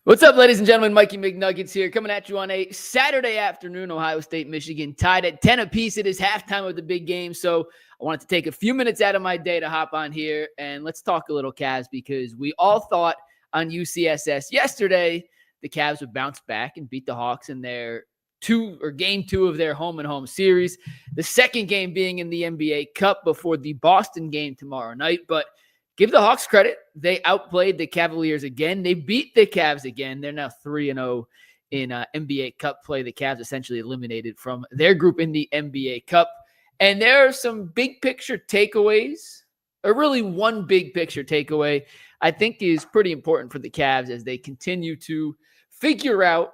What's up, ladies and gentlemen? Mikey McNuggets here, coming at you on a Saturday afternoon. Ohio State, Michigan tied at 10 apiece. It is halftime of the big game, so I wanted to take a few minutes out of my day to hop on here, and let's talk a little Cavs, because we all thought on UCSS yesterday the Cavs would bounce back and beat the Hawks in their game two of their home-and-home series, the second game being in the NBA Cup before the Boston game tomorrow night. But give the Hawks credit. They outplayed the Cavaliers again. They beat the Cavs again. They're now 3-0 in NBA Cup play. The Cavs essentially eliminated from their group in the NBA Cup. And there are some big picture takeaways, or really one big picture takeaway I think is pretty important for the Cavs as they continue to figure out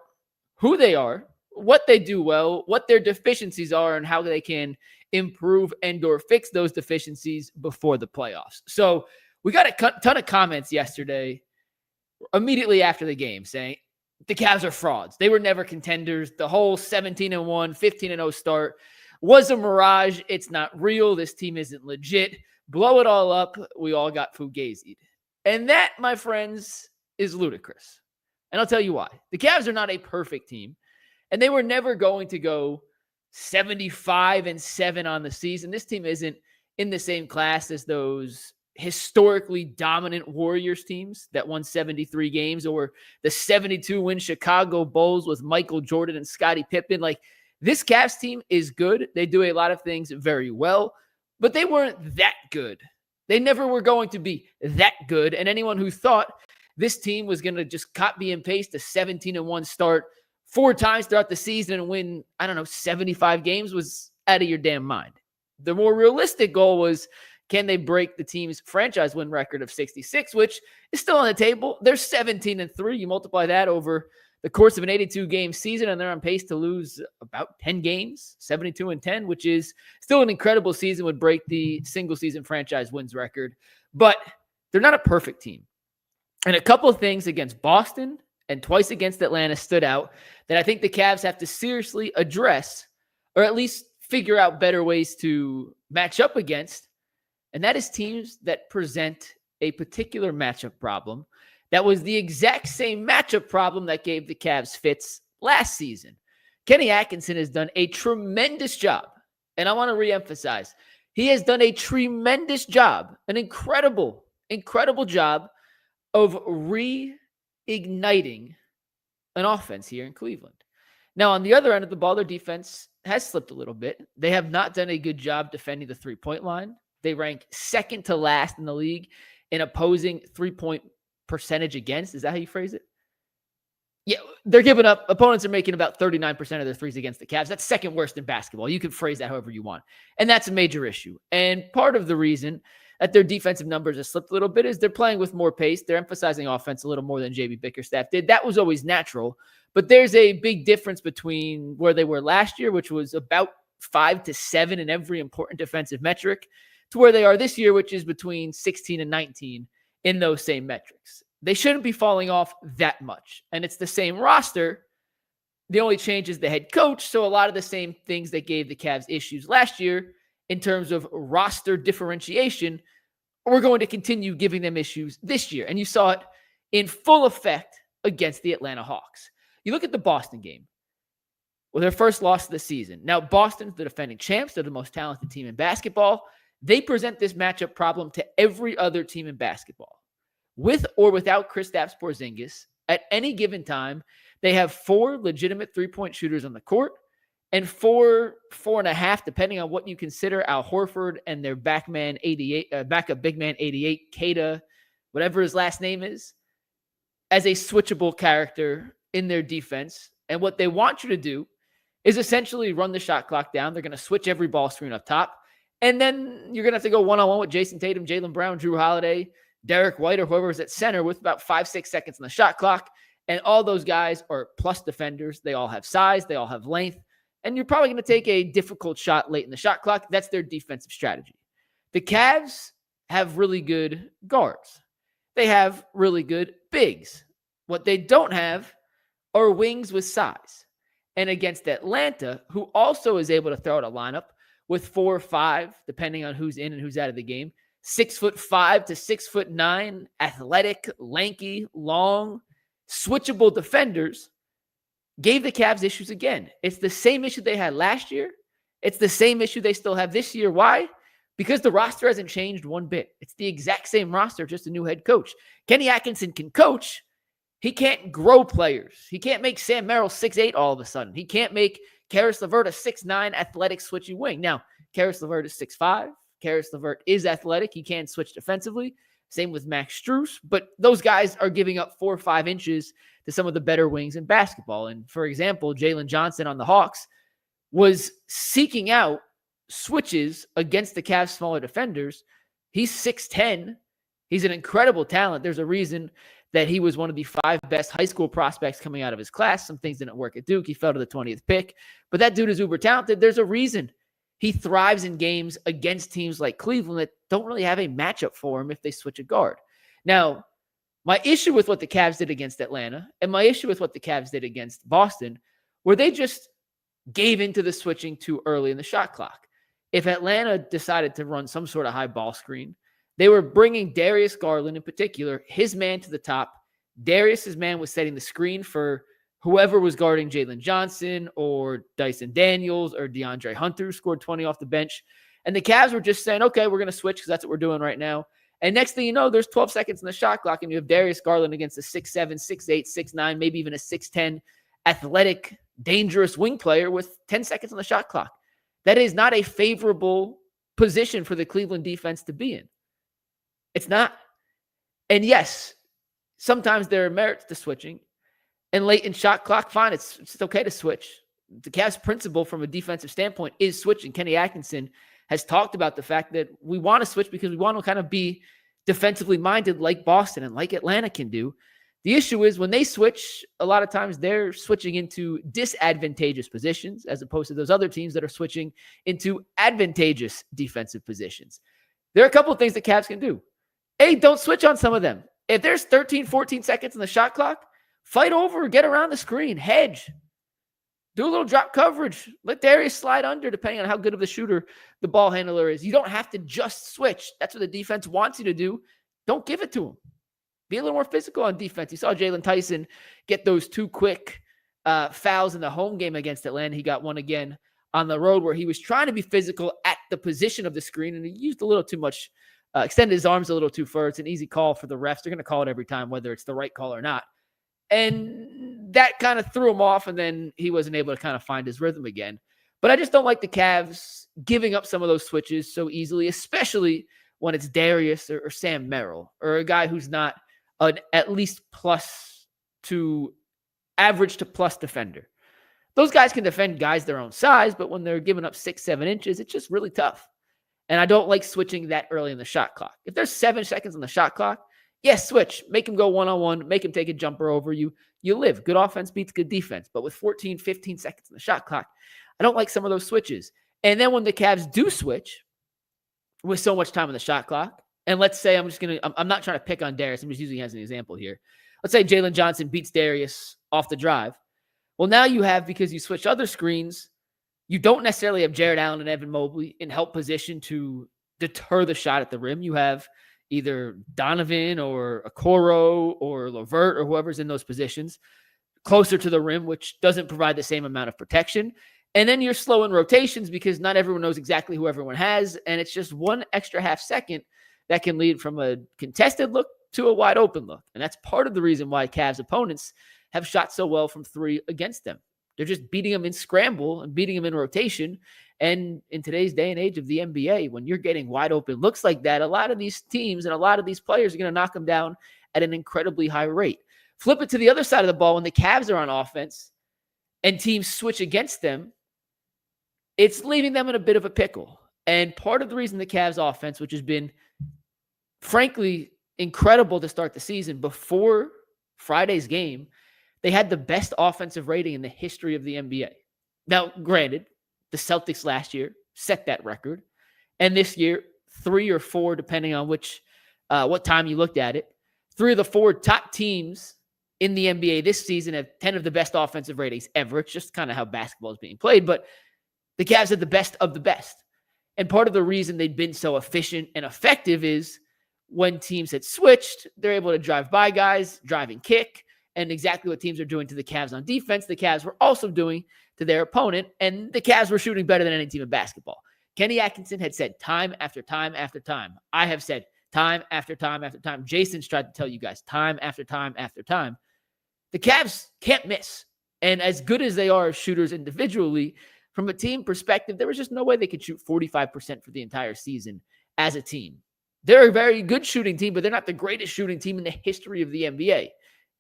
who they are, what they do well, what their deficiencies are, and how they can improve and or fix those deficiencies before the playoffs. So we got a ton of comments yesterday immediately after the game saying the Cavs are frauds. They were never contenders. The whole 17-1, 15-0 start was a mirage. It's not real. This team isn't legit. Blow it all up. We all got fugazied. And that, my friends, is ludicrous. And I'll tell you why. The Cavs are not a perfect team, and they were never going to go 75-7 on the season. This team isn't in the same class as those historically dominant Warriors teams that won 73 games, or the 72-win Chicago Bulls with Michael Jordan and Scottie Pippen. Like, this Cavs team is good. They do a lot of things very well, but they weren't that good. They never were going to be that good. And anyone who thought this team was going to just copy and paste a 17-1 start 4 times throughout the season and win, 75 games was out of your damn mind. The more realistic goal was, can they break the team's franchise win record of 66, which is still on the table? They're 17-3. You multiply that over the course of an 82-game season, and they're on pace to lose about 10 games, 72-10, which is still an incredible season, would break the single-season franchise wins record. But they're not a perfect team. And a couple of things against Boston and twice against Atlanta stood out that I think the Cavs have to seriously address, or at least figure out better ways to match up against. And that is teams that present a particular matchup problem that was the exact same matchup problem that gave the Cavs fits last season. Kenny Atkinson has done a tremendous job. And I want to reemphasize, he has done a tremendous job, an incredible job of reigniting an offense here in Cleveland. Now, on the other end of the ball, their defense has slipped a little bit. They have not done a good job defending the three-point line. They rank second to last in the league in opposing three-point percentage against. Is that how you phrase it? Yeah, they're giving up. Opponents are making about 39% of their threes against the Cavs. That's second worst in basketball. You can phrase that however you want. And that's a major issue. And part of the reason that their defensive numbers have slipped a little bit is they're playing with more pace. They're emphasizing offense a little more than JB Bickerstaff did. That was always natural. But there's a big difference between where they were last year, which was about 5 to 7 in every important defensive metric, to where they are this year, which is between 16 and 19 in those same metrics. They shouldn't be falling off that much. And it's the same roster. The only change is the head coach. So a lot of the same things that gave the Cavs issues last year in terms of roster differentiation, we're going to continue giving them issues this year. And you saw it in full effect against the Atlanta Hawks. You look at the Boston game. Well, their first loss of the season. Now, Boston's the defending champs. They're the most talented team in basketball. They present this matchup problem to every other team in basketball. With or without Kristaps Porzingis, at any given time, they have 4 legitimate three-point shooters on the court and 4.5, depending on what you consider Al Horford and their backup big man 88, Keita, whatever his last name is, as a switchable character in their defense. And what they want you to do is essentially run the shot clock down. They're going to switch every ball screen up top. And then you're going to have to go one-on-one with Jason Tatum, Jaylen Brown, Drew Holiday, Derek White, or whoever is at center with about 5-6 seconds on the shot clock. And all those guys are plus defenders. They all have size. They all have length. And you're probably going to take a difficult shot late in the shot clock. That's their defensive strategy. The Cavs have really good guards. They have really good bigs. What they don't have are wings with size. And against Atlanta, who also is able to throw out a lineup with 4 or 5, depending on who's in and who's out of the game, 6'5" to 6'9", athletic, lanky, long, switchable defenders gave the Cavs issues again. It's the same issue they had last year. It's the same issue they still have this year. Why? Because the roster hasn't changed one bit. It's the exact same roster, just a new head coach. Kenny Atkinson can coach. He can't grow players. He can't make Sam Merrill 6'8" all of a sudden. He can't make Karis LeVert a 6'9" athletic switchy wing. Now, Karis LeVert is 6'5". Karis LeVert is athletic. He can switch defensively. Same with Max Strus. But those guys are giving up 4 or 5 inches to some of the better wings in basketball. And for example, Jalen Johnson on the Hawks was seeking out switches against the Cavs' smaller defenders. He's 6'10". He's an incredible talent. There's a reason that he was one of the 5 best high school prospects coming out of his class. Some things didn't work at Duke. He fell to the 20th pick. But that dude is uber talented. There's a reason he thrives in games against teams like Cleveland that don't really have a matchup for him if they switch a guard. Now, my issue with what the Cavs did against Atlanta and my issue with what the Cavs did against Boston were they just gave into the switching too early in the shot clock. If Atlanta decided to run some sort of high ball screen, they were bringing Darius Garland in particular, his man to the top. Darius's man was setting the screen for whoever was guarding Jalen Johnson or Dyson Daniels or DeAndre Hunter, who scored 20 off the bench. And the Cavs were just saying, okay, we're going to switch because that's what we're doing right now. And next thing you know, there's 12 seconds in the shot clock, and you have Darius Garland against a 6'7", 6'8", 6'9", maybe even a 6'10", athletic, dangerous wing player with 10 seconds on the shot clock. That is not a favorable position for the Cleveland defense to be in. It's not. And yes, sometimes there are merits to switching. And late in shot clock, fine, it's okay to switch. The Cavs' principle from a defensive standpoint is switching. Kenny Atkinson has talked about the fact that we want to switch because we want to kind of be defensively minded like Boston and like Atlanta can do. The issue is when they switch, a lot of times they're switching into disadvantageous positions as opposed to those other teams that are switching into advantageous defensive positions. There are a couple of things that Cavs can do. A, don't switch on some of them. If there's 13, 14 seconds on the shot clock, fight over, get around the screen, hedge. Do a little drop coverage. Let Darius slide under, depending on how good of a shooter the ball handler is. You don't have to just switch. That's what the defense wants you to do. Don't give it to him. Be a little more physical on defense. You saw Jalen Tyson get those 2 quick fouls in the home game against Atlanta. He got one again on the road where he was trying to be physical at the position of the screen, and he used a little too much, extended his arms a little too far. It's an easy call for the refs. They're going to call it every time, whether it's the right call or not. And that kind of threw him off, and then he wasn't able to kind of find his rhythm again. But I just don't like the Cavs giving up some of those switches so easily, especially when it's Darius or Sam Merrill or a guy who's not an at least plus to average to plus defender. Those guys can defend guys their own size, but when they're giving up 6-7 inches, it's just really tough. And I don't like switching that early in the shot clock. If there's 7 seconds on the shot clock, yes, switch. Make him go one-on-one. Make him take a jumper over you. You live. Good offense beats good defense. But with 14, 15 seconds on the shot clock, I don't like some of those switches. And then when the Cavs do switch with so much time on the shot clock, and let's say I'm not trying to pick on Darius. I'm just using him as an example here. Let's say Jalen Johnson beats Darius off the drive. Well, now you have, because you switch other screens, you don't necessarily have Jarrett Allen and Evan Mobley in help position to deter the shot at the rim. You have either Donovan or Okoro or LeVert or whoever's in those positions closer to the rim, which doesn't provide the same amount of protection. And then you're slow in rotations because not everyone knows exactly who everyone has. And it's just one extra half second that can lead from a contested look to a wide open look. And that's part of the reason why Cavs opponents have shot so well from 3 against them. They're just beating them in scramble and beating them in rotation. And in today's day and age of the NBA, when you're getting wide open looks like that, a lot of these teams and a lot of these players are going to knock them down at an incredibly high rate. Flip it to the other side of the ball when the Cavs are on offense and teams switch against them, it's leaving them in a bit of a pickle. And part of the reason the Cavs offense, which has been frankly incredible to start the season, before Friday's game, they had the best offensive rating in the history of the NBA. Now, granted, the Celtics last year set that record. And this year, 3 or 4, depending on what time you looked at it, 3 of the 4 top teams in the NBA this season have 10 of the best offensive ratings ever. It's just kind of how basketball is being played. But the Cavs had the best of the best. And part of the reason they've been so efficient and effective is when teams had switched, they're able to drive by guys, drive and kick, and exactly what teams are doing to the Cavs on defense, the Cavs were also doing to their opponent, and the Cavs were shooting better than any team in basketball. Kenny Atkinson had said time after time after time. I have said time after time after time. Jason's tried to tell you guys time after time after time. The Cavs can't miss. And as good as they are as shooters individually, from a team perspective, there was just no way they could shoot 45% for the entire season as a team. They're a very good shooting team, but they're not the greatest shooting team in the history of the NBA.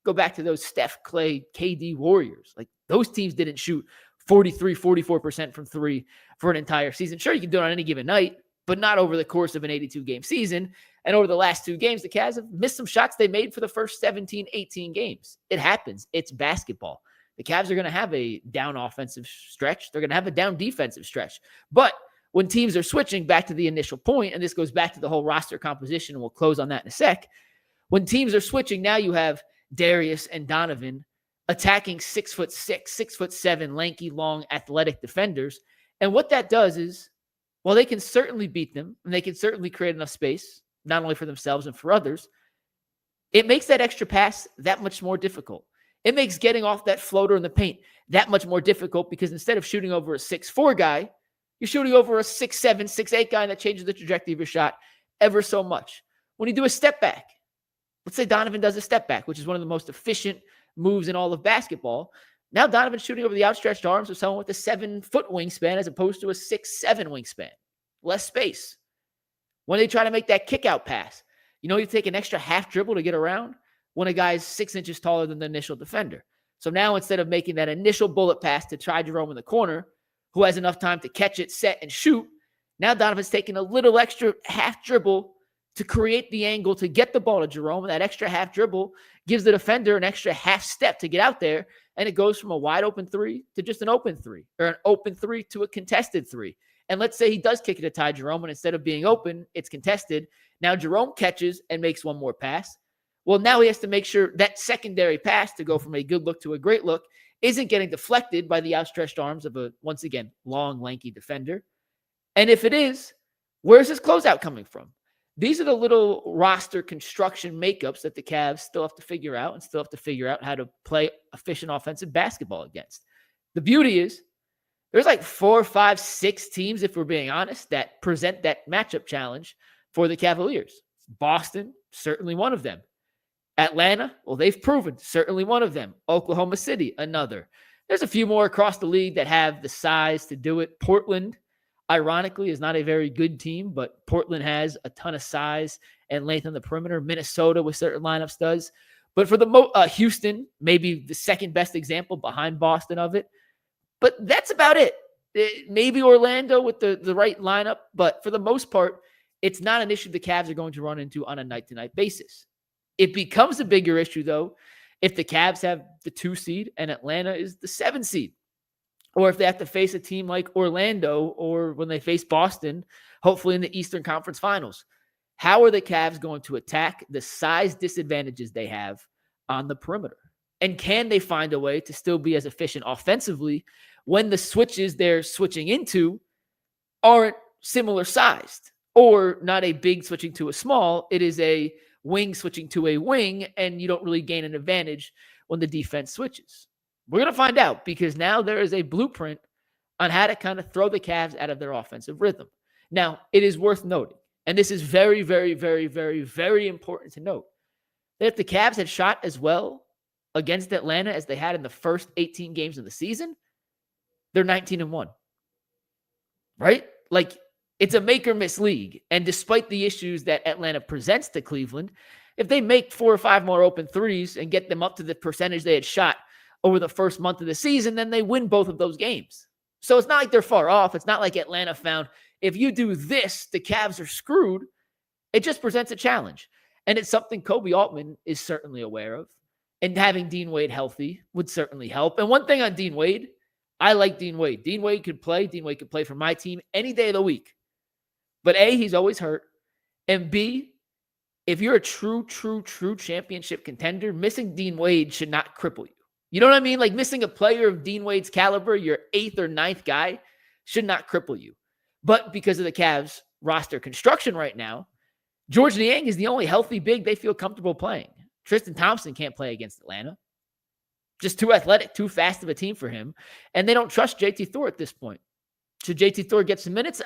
Go back to those Steph, Clay, KD Warriors. Like, those teams didn't shoot 43, 44% from three for an entire season. Sure, you can do it on any given night, but not over the course of an 82-game season. And over the last 2 games, the Cavs have missed some shots they made for the first 17, 18 games. It happens. It's basketball. The Cavs are going to have a down offensive stretch. They're going to have a down defensive stretch. But when teams are switching, back to the initial point, and this goes back to the whole roster composition, and we'll close on that in a sec. When teams are switching, now you have Darius and Donovan attacking 6'6", 6'7", lanky, long, athletic defenders. And what that does is, well, they can certainly beat them, and they can certainly create enough space, not only for themselves and for others. It makes that extra pass that much more difficult. It makes getting off that floater in the paint that much more difficult, because instead of shooting over a 6'4" guy, you're shooting over a 6'7", 6'8" guy, and that changes the trajectory of your shot ever so much. When you do a step back, let's say Donovan does a step back, which is one of the most efficient moves in all of basketball. Now Donovan's shooting over the outstretched arms of someone with a 7-foot wingspan as opposed to a 6'7" wingspan. Less space. When they try to make that kick-out pass, you take an extra half dribble to get around when a guy's 6 inches taller than the initial defender. So now instead of making that initial bullet pass to Trae Young in the corner, who has enough time to catch it, set, and shoot, now Donovan's taking a little extra half dribble to create the angle to get the ball to Jerome. And that extra half dribble gives the defender an extra half step to get out there. And it goes from a wide open 3 to just an open 3, or an open 3 to a contested 3. And let's say he does kick it to Ty Jerome, and instead of being open, it's contested. Now Jerome catches and makes one more pass. Well, now he has to make sure that secondary pass to go from a good look to a great look isn't getting deflected by the outstretched arms of a, once again, long, lanky defender. And if it is, where's his closeout coming from? These are the little roster construction makeups that the Cavs still have to figure out, and still have to figure out how to play efficient offensive basketball against. The beauty is there's like 4, 5, 6 teams, if we're being honest, that present that matchup challenge for the Cavaliers. Boston, certainly one of them. Atlanta, well, they've proven, certainly one of them. Oklahoma City, another. There's a few more across the league that have the size to do it. Portland, ironically, is not a very good team, but Portland has a ton of size and length on the perimeter. Minnesota, with certain lineups, does. But for the Houston, maybe the second best example behind Boston of it. But that's about it. Maybe Orlando with the right lineup, but for the most part, it's not an issue the Cavs are going to run into on a night-to-night basis. It becomes a bigger issue, though, if the Cavs have the 2 seed and Atlanta is the 7 seed. Or if they have to face a team like Orlando, or when they face Boston, hopefully in the Eastern Conference Finals. How are the Cavs going to attack the size disadvantages they have on the perimeter? And can they find a way to still be as efficient offensively when the switches they're switching into aren't similar sized, or not a big switching to a small? It is a wing switching to a wing, and you don't really gain an advantage when the defense switches. We're going to find out, because now there is a blueprint on how to kind of throw the Cavs out of their offensive rhythm. Now, it is worth noting, and this is very, very, very, very, very important to note, that if the Cavs had shot as well against Atlanta as they had in the first 18 games of the season, they're 19-1. Right? Like, it's a make or miss league. And despite the issues that Atlanta presents to Cleveland, if they make 4 or 5 more open threes and get them up to the percentage they had shot over the first month of the season, then they win both of those games. So it's not like they're far off. It's not like Atlanta found, if you do this, the Cavs are screwed. It just presents a challenge. And it's something Koby Atlman is certainly aware of. And having Dean Wade healthy would certainly help. And one thing on Dean Wade, I like Dean Wade. Dean Wade could play. Dean Wade could play for my team any day of the week. But A, he's always hurt. And B, if you're a true championship contender, missing Dean Wade should not cripple you. You know what I mean? Like, missing a player of Dean Wade's caliber, your 8th or 9th guy, should not cripple you. But because of the Cavs roster construction right now, George Niang is the only healthy big they feel comfortable playing. Tristan Thompson can't play against Atlanta. Just too athletic, too fast of a team for him. And they don't trust JT Thor at this point. Should JT Thor get some minutes?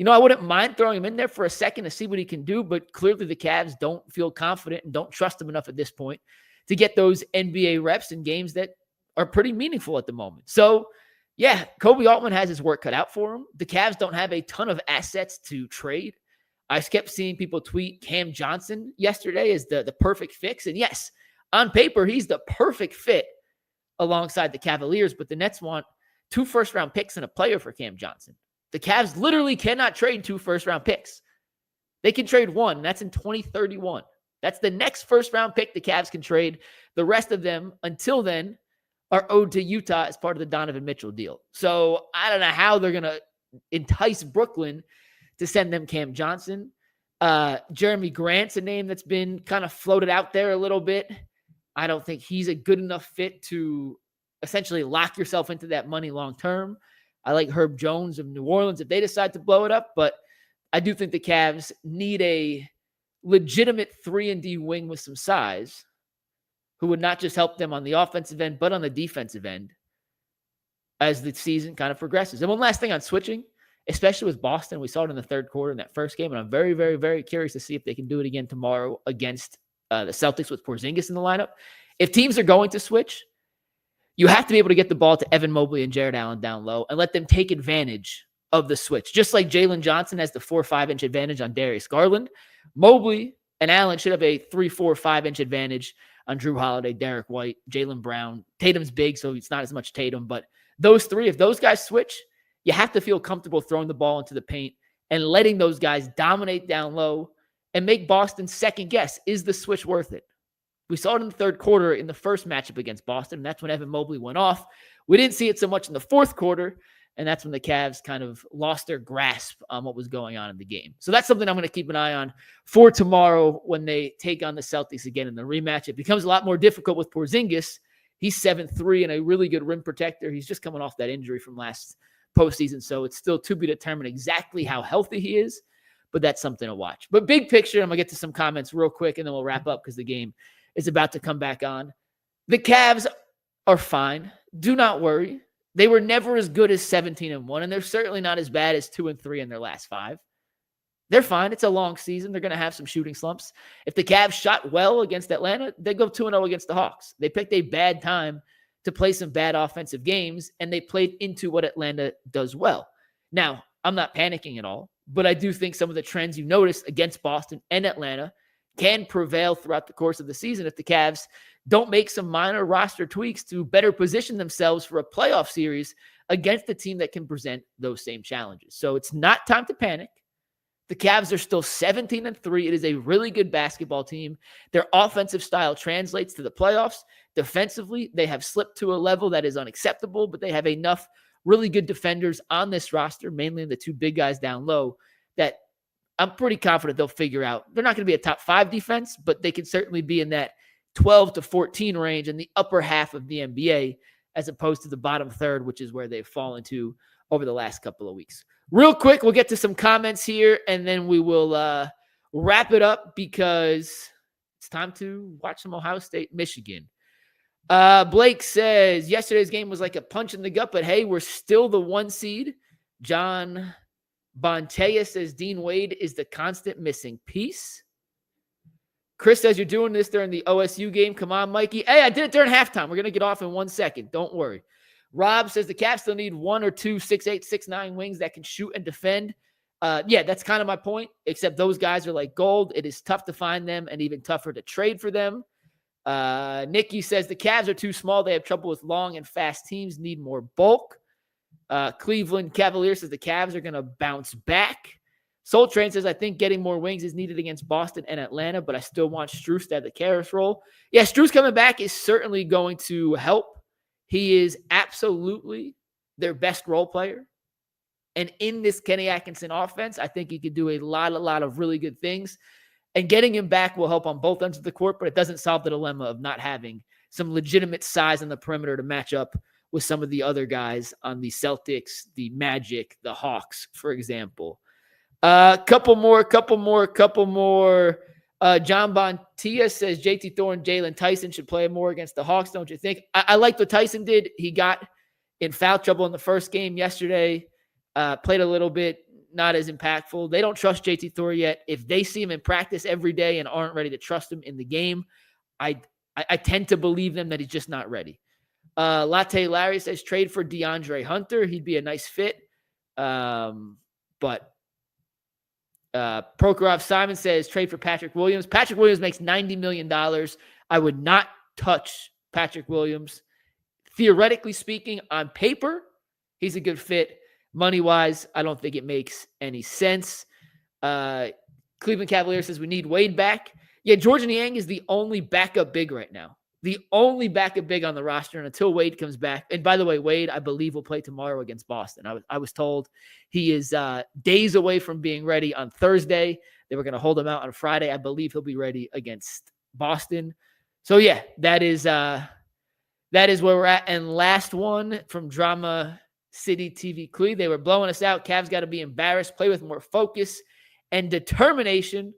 I wouldn't mind throwing him in there for a second to see what he can do, but clearly the Cavs don't feel confident and don't trust him enough at this point to get those NBA reps in games that are pretty meaningful at the moment. So, yeah, Koby Atlman has his work cut out for him. The Cavs don't have a ton of assets to trade. I kept seeing people tweet Cam Johnson yesterday as the perfect fix. And yes, on paper, he's the perfect fit alongside the Cavaliers, but the Nets want 2 first-round picks and a player for Cam Johnson. The Cavs literally cannot trade 2 first-round picks. They can trade 1, and that's in 2031. That's the next first-round pick the Cavs can trade. The rest of them, until then, are owed to Utah as part of the Donovan Mitchell deal. So I don't know how they're going to entice Brooklyn to send them Cam Johnson. Jeremy Grant's a name that's been kind of floated out there a little bit. I don't think he's a good enough fit to essentially lock yourself into that money long-term. I like Herb Jones of New Orleans if they decide to blow it up, but I do think the Cavs need a legitimate 3-and-D wing with some size who would not just help them on the offensive end, but on the defensive end as the season kind of progresses. And one last thing on switching, especially with Boston, we saw it in the third quarter in that first game, and I'm very, very, very curious to see if they can do it again tomorrow against the Celtics with Porzingis in the lineup. If teams are going to switch, you have to be able to get the ball to Evan Mobley and Jarrett Allen down low and let them take advantage of the switch. Just like Jalen Johnson has the 4-5-inch advantage on Darius Garland, Mobley and Allen should have a 3-4-5-inch advantage on Drew Holiday, Derek White, Jaylen Brown. Tatum's big, so it's not as much Tatum, but those 3, if those guys switch, you have to feel comfortable throwing the ball into the paint and letting those guys dominate down low and make Boston second guess, is the switch worth it? We saw it in the third quarter in the first matchup against Boston, and that's when Evan Mobley went off. We didn't see it so much in the fourth quarter, and that's when the Cavs kind of lost their grasp on what was going on in the game. So that's something I'm going to keep an eye on for tomorrow when they take on the Celtics again in the rematch. It becomes a lot more difficult with Porzingis. He's 7'3" and a really good rim protector. He's just coming off that injury from last postseason, so it's still to be determined exactly how healthy he is, but that's something to watch. But big picture, I'm going to get to some comments real quick, and then we'll wrap up because the game is about to come back on. The Cavs are fine. Do not worry. They were never as good as 17-1, and they're certainly not as bad as 2-3 in their last 5. They're fine. It's a long season. They're going to have some shooting slumps. If the Cavs shot well against Atlanta, they go 2-0 against the Hawks. They picked a bad time to play some bad offensive games, and they played into what Atlanta does well. Now, I'm not panicking at all, but I do think some of the trends you noticed against Boston and Atlanta can prevail throughout the course of the season if the Cavs don't make some minor roster tweaks to better position themselves for a playoff series against a team that can present those same challenges. So it's not time to panic. The Cavs are still 17-3. It is a really good basketball team. Their offensive style translates to the playoffs. Defensively, they have slipped to a level that is unacceptable, but they have enough really good defenders on this roster, mainly the 2 big guys down low, that I'm pretty confident they'll figure out. They're not going to be a top 5 defense, but they can certainly be in that 12 to 14 range in the upper half of the NBA, as opposed to the bottom third, which is where they've fallen to over the last couple of weeks. Real quick, we'll get to some comments here, and then we will wrap it up because it's time to watch some Ohio State, Michigan. Blake says, yesterday's game was like a punch in the gut, but hey, we're still the 1 seed. John Bontea says, Dean Wade is the constant missing piece. Chris says, you're doing this during the OSU game. Come on, Mikey. Hey, I did it during halftime. We're going to get off in 1 second. Don't worry. Rob says the Cavs still need 1 or 2 6'8", 6'9" wings that can shoot and defend. Yeah, that's kind of my point, except those guys are like gold. It is tough to find them and even tougher to trade for them. Nikki says the Cavs are too small. They have trouble with long and fast teams, need more bulk. Cleveland Cavaliers says the Cavs are going to bounce back. Soul Train says, I think getting more wings is needed against Boston and Atlanta, but I still want Strus to have the Karras role. Yeah, Strus coming back is certainly going to help. He is absolutely their best role player. And in this Kenny Atkinson offense, I think he could do a lot of really good things. And getting him back will help on both ends of the court, but it doesn't solve the dilemma of not having some legitimate size on the perimeter to match up with some of the other guys on the Celtics, the Magic, the Hawks, for example. Couple more. John Bontia says JT Thorne, Jalen Tyson should play more against the Hawks, don't you think? I liked what Tyson did. He got in foul trouble in the first game yesterday, played a little bit, not as impactful. They don't trust JT Thorne yet. If they see him in practice every day and aren't ready to trust him in the game, I tend to believe them that he's just not ready. Latte Larry says trade for DeAndre Hunter. He'd be a nice fit. But Prokhorov Simon says trade for Patrick Williams. Patrick Williams makes $90 million. I would not touch Patrick Williams. Theoretically speaking, on paper, he's a good fit. Money-wise, I don't think it makes any sense. Cleveland Cavaliers says we need Wade back. Yeah, George Niang is the only backup big right now. The only backup big on the roster, and until Wade comes back. And by the way, Wade, I believe, will play tomorrow against Boston. I was told he is days away from being ready on Thursday. They were going to hold him out on Friday. I believe he'll be ready against Boston. So yeah, that is where we're at. And last one from Drama City TV Clee. They were blowing us out. Cavs got to be embarrassed. Play with more focus and determination.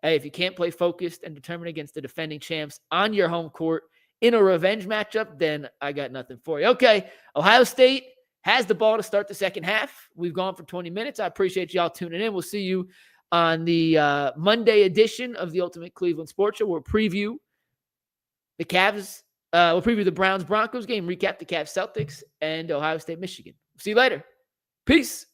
Hey, if you can't play focused and determined against the defending champs on your home court in a revenge matchup, then I got nothing for you. Okay, Ohio State has the ball to start the second half. We've gone for 20 minutes. I appreciate y'all tuning in. We'll see you on the Monday edition of the Ultimate Cleveland Sports Show. We'll preview the Cavs. We'll preview the Browns-Broncos game, recap the Cavs-Celtics, and Ohio State-Michigan. See you later. Peace.